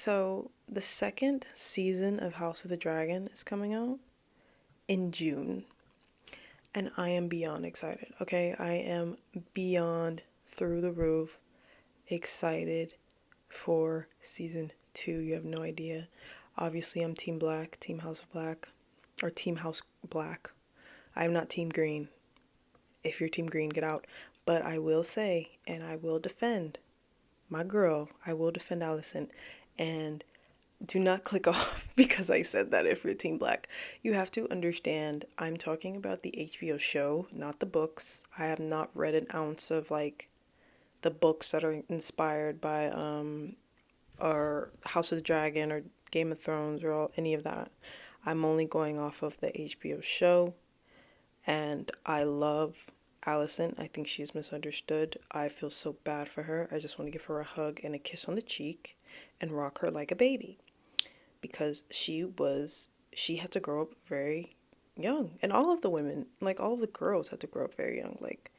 So, the second season of House of the Dragon is coming out in June, and I am beyond excited. Okay, I am beyond through the roof excited for season 2. You have no idea. Obviously, I'm Team Black, Team House of Black, or Team House Black. I'm not Team Green. If you're Team Green, get out. But I will say, and I will defend my girl, I will defend Alicent. And do not click off because I said that if you're Team Black. You have to understand, I'm talking about the HBO show, not the books. I have not read an ounce of like the books that are inspired by or House of the Dragon or Game of Thrones or any of that. I'm only going off of the HBO show, and I love Alicent. I think she's misunderstood. I feel so bad for her. I just want to give her a hug and a kiss on the cheek and rock her like a baby, because she had to grow up very young, and all of the women, like all of the girls, had to grow up very young, like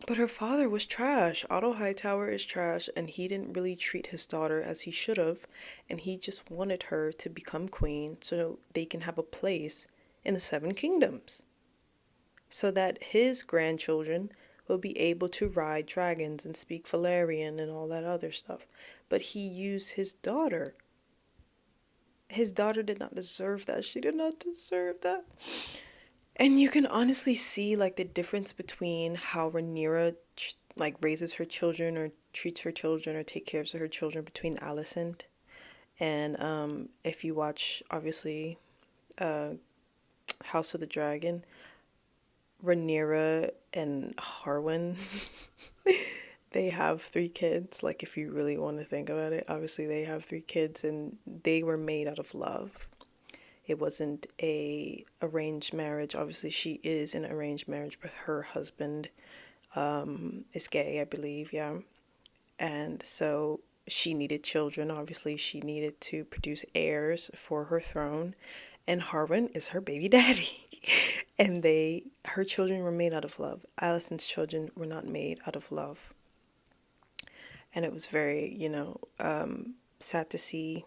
but her father was trash. Otto Hightower is trash, and he didn't really treat his daughter as he should have, and he just wanted her to become queen so they can have a place in the Seven Kingdoms, so that his grandchildren will be able to ride dragons and speak Valerian and all that other stuff. But he used his daughter. His daughter did not deserve that. She did not deserve that. And you can honestly see like the difference between how Rhaenyra like raises her children or treats her children or take care of her children between Alicent and if you watch obviously uh House of the Dragon, Rhaenyra and Harwin they have 3 kids. Like, if you really want to think about it, obviously they have 3 kids and they were made out of love. It wasn't a arranged marriage. Obviously, she is in an arranged marriage, but her husband is gay, I believe, yeah. And so she needed children. Obviously, she needed to produce heirs for her throne, and Harwin is her baby daddy. And her children were made out of love. Alicent's children were not made out of love. And it was very, sad to see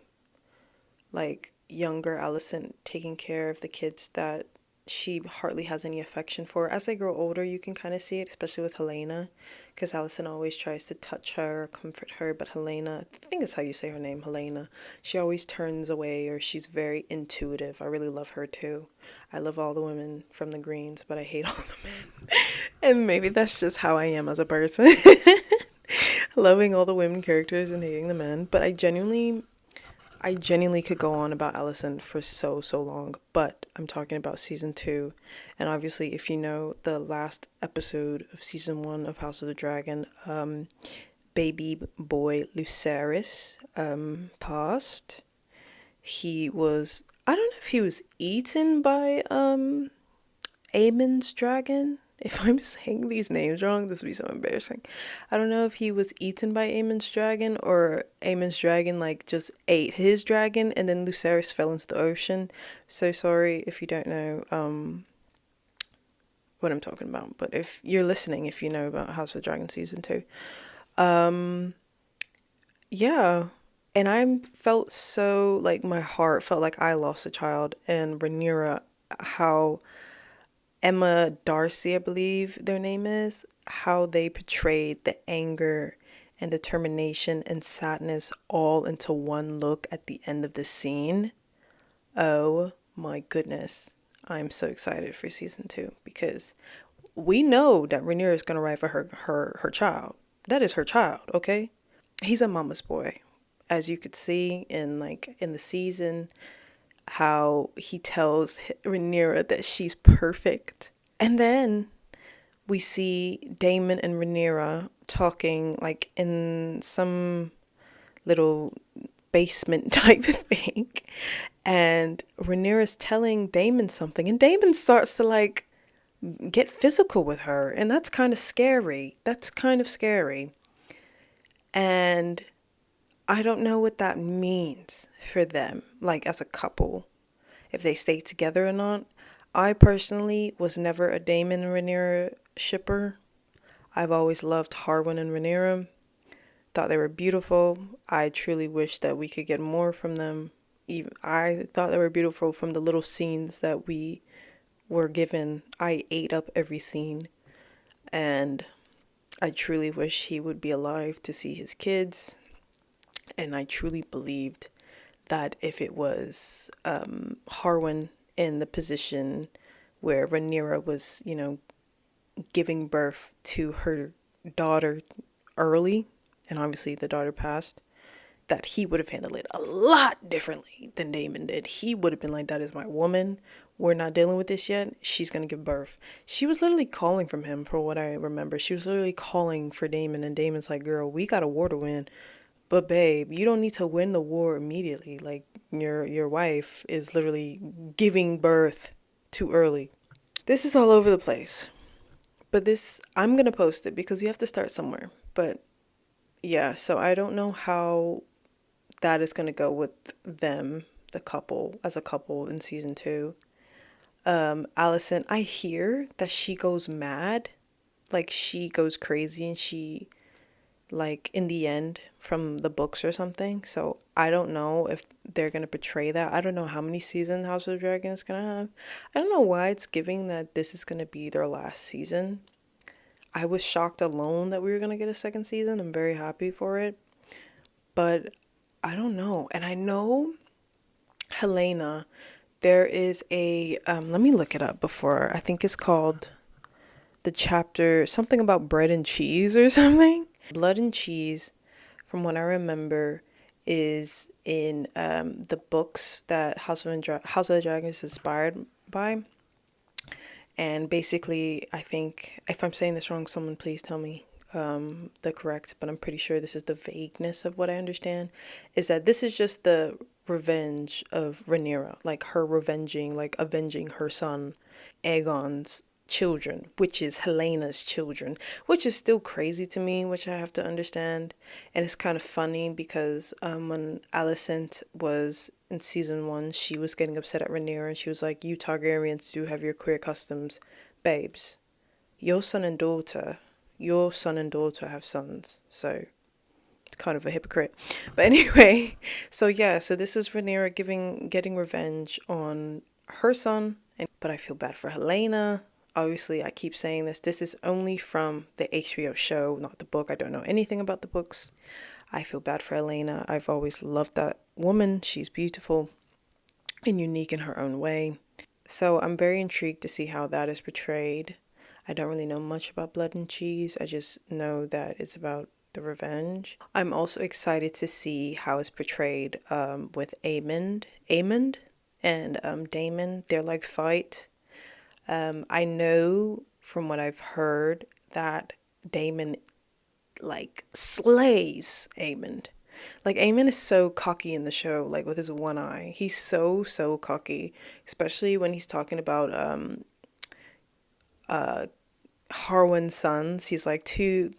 like younger Alicent taking care of the kids that she hardly has any affection for. As they grow older, you can kind of see it, especially with Helena, because Alicent always tries to touch her, comfort her, but Helena, I think is how you say her name, Helena, she always turns away, or she's very intuitive. I really love her too. I love all the women from the Greens, but I hate all the men. And maybe that's just how I am as a person. Loving all the women characters and hating the men, but I genuinely could go on about Alicent for so long, but I'm talking about season 2. And obviously, if you know the last episode of season 1 of House of the Dragon, baby boy Lucerys passed. I don't know if he was eaten by Aemon's dragon. If I'm saying these names wrong, this would be so embarrassing. I don't know if he was eaten by Aemon's dragon or Aemon's dragon like just ate his dragon and then Lucerys fell into the ocean. So sorry if you don't know what I'm talking about. But if you're listening, if you know about House of the Dragon season 2. Yeah. And I felt so like my heart felt like I lost a child, and Rhaenyra, how Emma Darcy, I believe their name is, how they portrayed the anger and determination and sadness all into one look at the end of the scene. Oh my goodness. I'm so excited for season 2, because we know that Rhaenyra is going to ride for her child. That is her child, okay? He's a mama's boy. As you could see in the season, how he tells Rhaenyra that she's perfect. And then we see Daemon and Rhaenyra talking like in some little basement type of thing. And Rhaenyra's telling Daemon something, and Daemon starts to like get physical with her, and that's kind of scary. That's kind of scary. And I don't know what that means for them, like as a couple, if they stay together or not. I personally was never a Daemon and Rhaenyra shipper. I've always loved Harwin and Rhaenyra. Thought they were beautiful. I truly wish that we could get more from them. Even I thought they were beautiful from the little scenes that we were given. I ate up every scene, and I truly wish he would be alive to see his kids. And I truly believed that if it was Harwin in the position where Rhaenyra was, giving birth to her daughter early, and obviously the daughter passed, that he would have handled it a lot differently than Daemon did. He would have been like, that is my woman. We're not dealing with this yet. She's going to give birth. She was literally calling from him, for what I remember. She was literally calling for Daemon, and Daemon's like, girl, we got a war to win. But babe, you don't need to win the war immediately. Like, your wife is literally giving birth too early. This is all over the place. But this, I'm going to post it because you have to start somewhere. But yeah, so I don't know how that is going to go with them, the couple, as a couple in season 2. Alicent, I hear that she goes mad. Like, she goes crazy and she, like, in the end from the books or something. So I don't know if they're going to portray that. I don't know how many seasons House of the Dragon is going to have. I don't know why it's giving that this is going to be their last season. I was shocked alone that we were going to get a second season. I'm very happy for it. But I don't know. And I know Helena, there is a, let me look it up before. I think it's called the chapter, something about bread and cheese or something. Blood and cheese, from what I remember, is in the books that House of the Dragon is inspired by. And basically, I think, if I'm saying this wrong, someone please tell me the correct, but I'm pretty sure this is the vagueness of what I understand, is that this is just the revenge of Rhaenyra, like her avenging her son Aegon's children, which is Helena's children, which is still crazy to me, which I have to understand. And it's kind of funny because when Alicent was in season 1, she was getting upset at Rhaenyra and she was like, you Targaryens do have your queer customs. Babes, your son and daughter have sons, so it's kind of a hypocrite. But anyway, so yeah, so this is Rhaenyra getting revenge on her son, but I feel bad for Helena. Obviously, I keep saying this is only from the HBO show, not the book. I don't know anything about the books. I feel bad for Helena. I've always loved that woman. She's beautiful and unique in her own way. So I'm very intrigued to see how that is portrayed. I don't really know much about Blood and Cheese. I just know that it's about the revenge. I'm also excited to see how it's portrayed with Aemond and Daemon, their like fight. I know from what I've heard that Daemon like slays Aemond. Like, Aemon is so cocky in the show, like with his one eye. He's so cocky, especially when he's talking about Harwin's sons. He's like two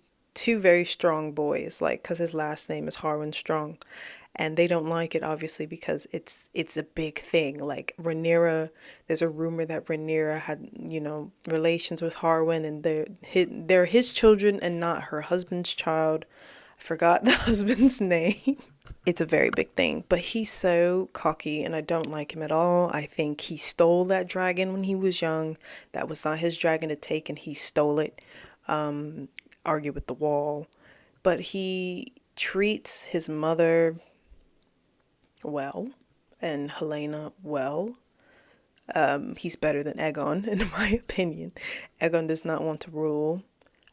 very strong boys, like, because his last name is Harwin Strong, and they don't like it obviously because it's a big thing. Like, Rhaenyra, there's a rumor that Rhaenyra had relations with Harwin, and they're his children and not her husband's child. I forgot the husband's name. It's a very big thing, but he's so cocky and I don't like him at all. I think he stole that dragon when he was young. That was not his dragon to take and he stole it. Argue with the wall. But he treats his mother well and Helena well. He's better than Aegon, in my opinion. Aegon does not want to rule.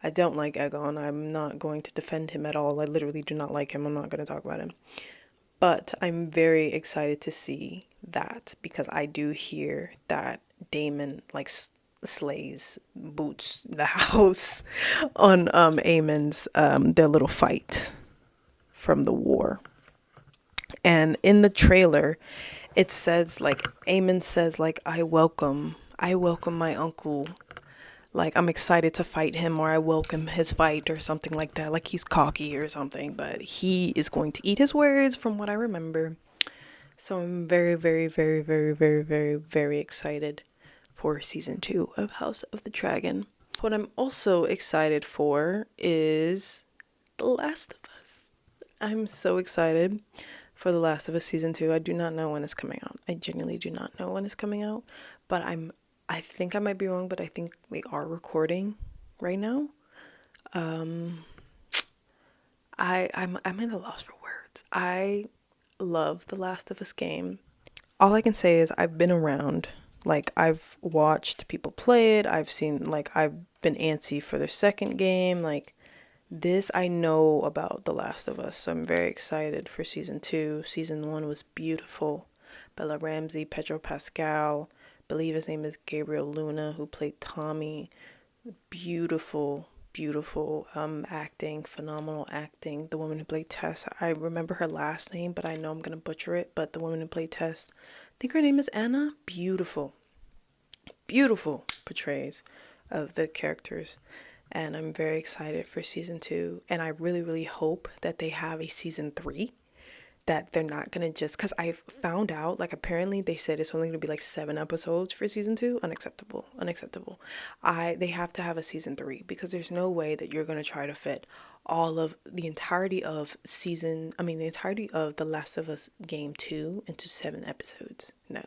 I don't like Aegon. I'm not going to defend him at all. I literally do not like him. I'm not going to talk about him. But I'm very excited to see that because I do hear that Daemon like slays, boots the house on Aemon's their little fight from the war. And in the trailer, it says like Aemon says like I welcome my uncle. Like, I'm excited to fight him, or I welcome his fight, or something like that. Like, he's cocky or something, but he is going to eat his words from what I remember. So I'm very, very, very, very, very, very, very excited for season 2 of House of the Dragon. What I'm also excited for is The Last of Us. I'm so excited for The Last of Us season 2. I do not know when it's coming out. I genuinely do not know when it's coming out, but I think I might be wrong, but I think we are recording right now. Um I'm at a loss for words. I love The Last of Us game. All I can say is I've been around. Like I've watched people play it. I've been antsy for their second game. Like this I know about The Last of Us, so I'm very excited for season 2. Season 1 was beautiful. Bella Ramsey, Pedro Pascal, believe his name is Gabriel Luna, who played Tommy. Beautiful, beautiful acting, phenomenal acting. The woman who played Tess, I remember her last name, but I know I'm gonna butcher it. But the woman who played Tess, I think her name is Anna. Beautiful, beautiful portrays of the characters, and I'm very excited for season 2. And I really, really hope that they have a season 3, that they're not gonna just, because I found out, like, apparently they said it's only gonna be like 7 episodes for season 2. Unacceptable, unacceptable. They have to have a season 3, because there's no way that you're gonna try to fit all of the entirety of the entirety of The Last of Us game 2 into 7 episodes. No,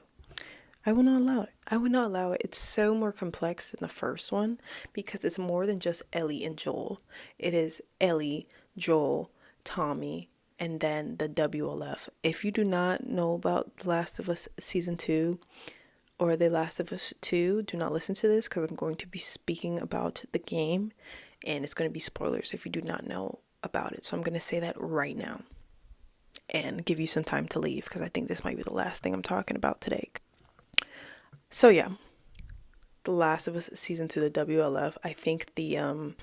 I will not allow it. I would not allow it. It's so more complex than the first one, because it's more than just Ellie and Joel. It is Ellie, Joel, Tommy, and then the WLF. If you do not know about The Last of Us Season 2 or The Last of Us 2, do not listen to this, because I'm going to be speaking about the game and it's going to be spoilers if you do not know about it. So I'm going to say that right now and give you some time to leave, because I think this might be the last thing I'm talking about today. So yeah, The Last of Us season 2, the WLF. I think the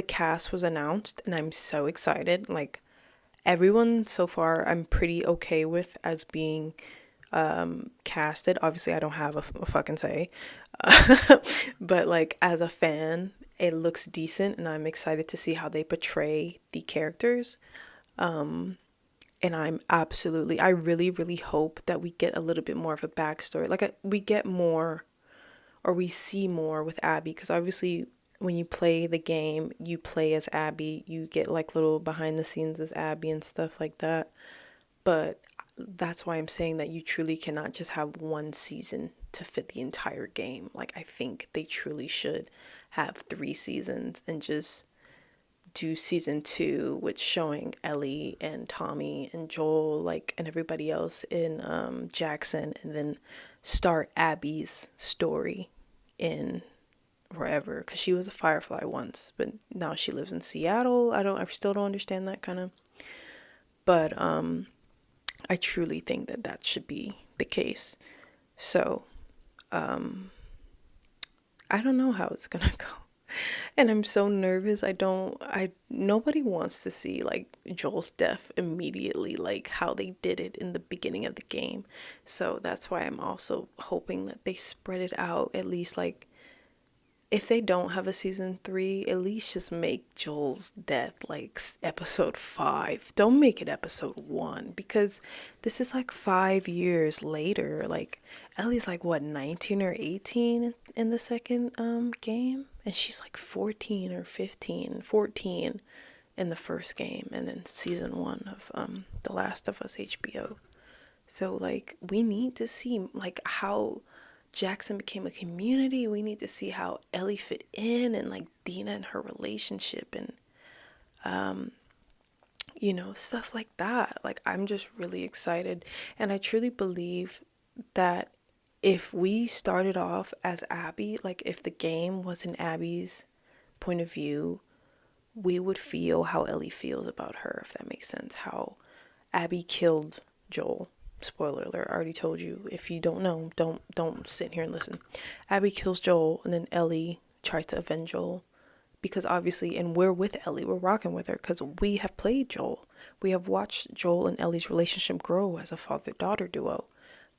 cast was announced and I'm so excited. Like everyone so far I'm pretty okay with as being casted. Obviously I don't have a fucking say. But like as a fan, it looks decent and I'm excited to see how they portray the characters. And I really, really hope that we get a little bit more of a backstory. We get more, or we see more with Abby, because obviously when you play the game, you play as Abby, you get like little behind the scenes as Abby and stuff like that. But that's why I'm saying that you truly cannot just have one season to fit the entire game. Like I think they truly should have 3 seasons and just do season 2 with showing Ellie and Tommy and Joel, like, and everybody else in Jackson, and then start Abby's story in wherever, because she was a Firefly once, but now she lives in Seattle. I still don't understand that kind of, but I truly think that that should be the case. So I don't know how it's gonna go. And I'm so nervous. Nobody wants to see like Joel's death immediately, like how they did it in the beginning of the game. So that's why I'm also hoping that they spread it out, at least like if they don't have a season 3, at least just make Joel's death like episode 5. Don't make it episode 1, because this is like 5 years later. Like Ellie's like what, 19 or 18 in the second game, and she's like 14 or 15, 14 in the first game, and then season 1 of The Last of Us HBO. So like we need to see like how Jackson became a community. We need to see how Ellie fit in, and like Dina and her relationship, and stuff like that. Like I'm just really excited, and I truly believe that if we started off as Abby, like if the game was in Abby's point of view, we would feel how Ellie feels about her, if that makes sense. How Abby killed Joel. Spoiler alert, I already told you. If you don't know, don't sit here and listen. Abby kills Joel, and then Ellie tries to avenge Joel, because obviously, and we're with Ellie, we're rocking with her because we have played Joel. We have watched Joel and Ellie's relationship grow as a father-daughter duo.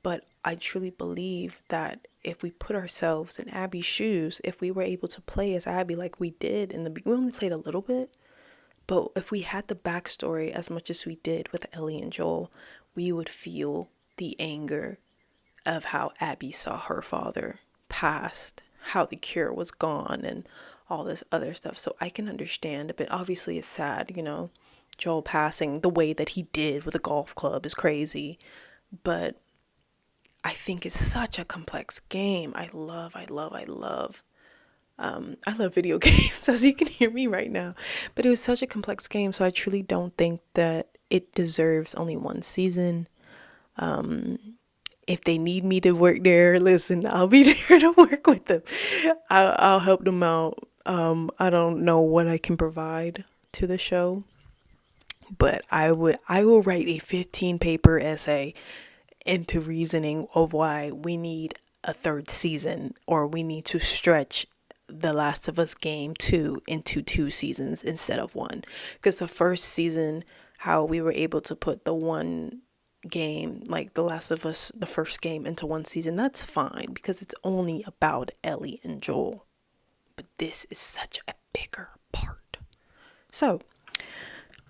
But I truly believe that if we put ourselves in Abby's shoes, if we were able to play as Abby like we did in the beginning, we only played a little bit, but if we had the backstory as much as we did with Ellie and Joel, we would feel the anger of how Abby saw her father passed, how the cure was gone, and all this other stuff. So I can understand, but obviously it's sad, Joel passing the way that he did with a golf club is crazy. But I think it's such a complex game. I love video games, as you can hear me right now. But it was such a complex game, so I truly don't think that it deserves only one season. If they need me to work there, listen, I'll be there to work with them. I'll help them out. I don't know what I can provide to the show, but I will write a 15-paper essay into reasoning of why we need a third season, or we need to stretch the Last of Us game 2 into 2 seasons instead of 1. Because the first season, how we were able to put the one game, like The Last of Us, the first game, into 1 season, that's fine because it's only about Ellie and Joel. But this is such a bigger part. So,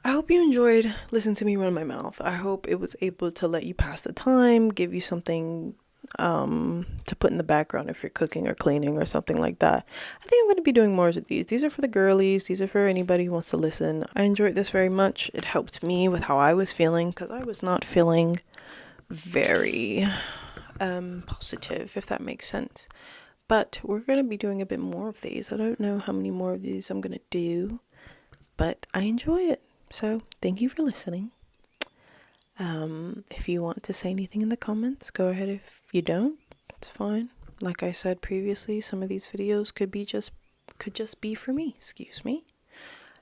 I hope you enjoyed listening to me run my mouth. I hope it was able to let you pass the time, give you something to put in the background if you're cooking or cleaning or something like that. I think I'm going to be doing more of these. These are for the girlies. These are for anybody who wants to listen. I enjoyed this very much. It helped me with how I was feeling, because I was not feeling very positive, if that makes sense. But we're going to be doing a bit more of these. I don't know how many more of these I'm going to do, but I enjoy it. So thank you for listening. If you want to say anything in the comments, go ahead. If you don't, it's fine. Like I said previously, some of these videos could just be for me, excuse me.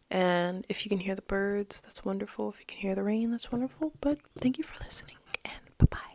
And if you can hear the birds, that's wonderful. If you can hear the rain, that's wonderful. But thank you for listening, and bye-bye.